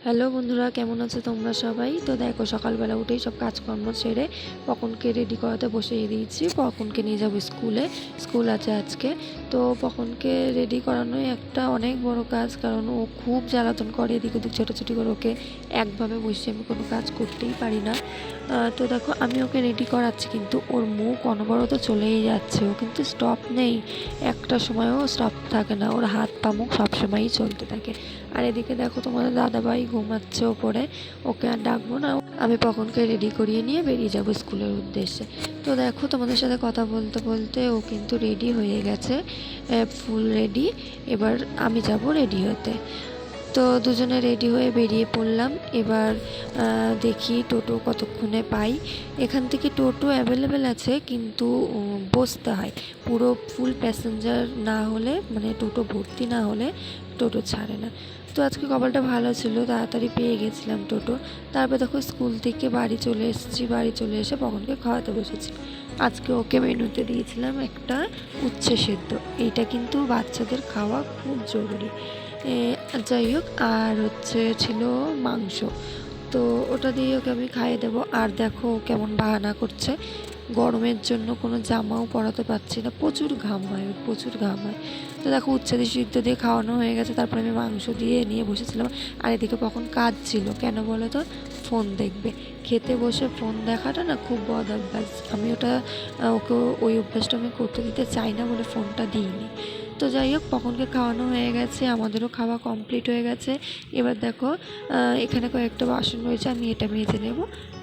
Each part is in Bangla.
হ্যালো বন্ধুরা, কেমন আছো তোমরা সবাই? তো দেখো, সকালবেলা উঠেই সব কাজকর্ম সেরে পকনকে রেডি করাতে বসিয়ে দিয়েছি। পকনকে নিয়ে যাবো স্কুলে, স্কুল আছে আজকে। তো পকনকে রেডি করানোই একটা অনেক বড় কাজ, কারণ ও খুব জ্বালাতন করে এদিক ওদিক ছোটাছুটি করে। ওকে একভাবে বসে আমি কোনো কাজ করতেই পারি না। তো দেখো, আমি ওকে রেডি করাচ্ছি কিন্তু ওর মুখ অনবরত চলেই যাচ্ছে। ও কিন্তু স্টপ নেই, একটা সময়ও স্টপ থাকে না। ওর হাত পা মুখ সবসময়ই চলতে থাকে। আর এদিকে দেখো, তোমাদের দাদাভাই ঘুমাচ্ছে ওপরে, ওকে আর ডাকবো না। আমি পকনকে রেডি করিয়ে নিয়ে বেরিয়ে যাব স্কুলের উদ্দেশ্যে। তো দেখো, তোমাদের সাথে কথা বলতে বলতে ও কিন্তু রেডি হয়ে গেছে, ফুল রেডি। এবার আমি যাব রেডি হতে। তো দুজনে রেডি হয়ে বেরিয়ে পড়লাম। এবার দেখি টোটো কতক্ষণে পাই। এখান থেকে টোটো অ্যাভেলেবেল আছে, কিন্তু বসতে হয়। পুরো ফুল প্যাসেঞ্জার না হলে, মানে টোটো ভর্তি না হলে টোটো ছাড়ে না। তো আজকে কপালটা ভালো ছিল, তাড়াতাড়ি পেয়ে গেছিলাম টোটো। তারপর দেখো, স্কুল থেকে বাড়ি চলে এসেছি। বাড়ি চলে এসে পকনকে খাওয়াতে বসেছি। আজকে ওকে মেনুতে দিয়েছিলাম একটা উচ্ছে সেদ্ধ। এইটা কিন্তু বাচ্চাদের খাওয়া খুব জরুরি। যাই হোক, আর ছিল মাংস। তো ওটা দিয়ে ওকে আমি খাইয়ে দেবো। আর দেখো কেমন বাহানা করছে, গরমের জন্য কোনো জামাও পরাতে পারছি না, প্রচুর ঘাম হয়, প্রচুর ঘাম হয়। তো দেখো, উচ্ছে দিয়ে সিদ্ধ দিয়ে খাওয়ানো হয়ে গেছে। তারপরে আমি মাংস দিয়ে নিয়ে বসেছিলাম। আর এদিকে কখন কাজ ছিল, কেন বলো তো? ফোন দেখবে। খেতে বসে ফোন দেখাটা না খুব বদ অভ্যাস। আমি ওটা ওকে ওই অভ্যাসটা আমি করতে দিতে চাই না বলে ফোনটা দিইনি। তো যাই হোক, পকনকে খাওয়ানো হয়ে গেছে, আমাদেরও খাওয়া কমপ্লিট হয়ে গেছে। এবার দেখো, এখানে কয়েকটা বাসন রয়েছে, আমি এটা মেজে নেব।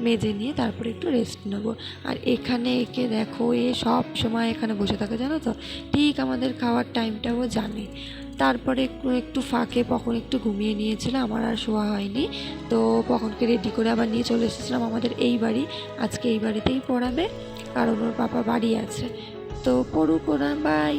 মেজে নিয়ে তারপরে একটু রেস্ট নেব। আর এখানে একে দেখো, এ সব সময় এখানে বসে থাকে, জানো তো? ঠিক আমাদের খাওয়ার টাইমটাও জানে। তারপরে একটু একটু ফাঁকে পকন একটু ঘুমিয়ে নিয়েছিল, আমার আর শোয়া হয়নি। তো পকনকে রেডি করে আবার নিয়ে চলে এসেছিলাম আমাদের এই বাড়ি। আজকে এই বাড়িতেই পড়াবে, কারণ ওর পাপা বাড়ি আছে। তো পড়ুক ওরা, বাই।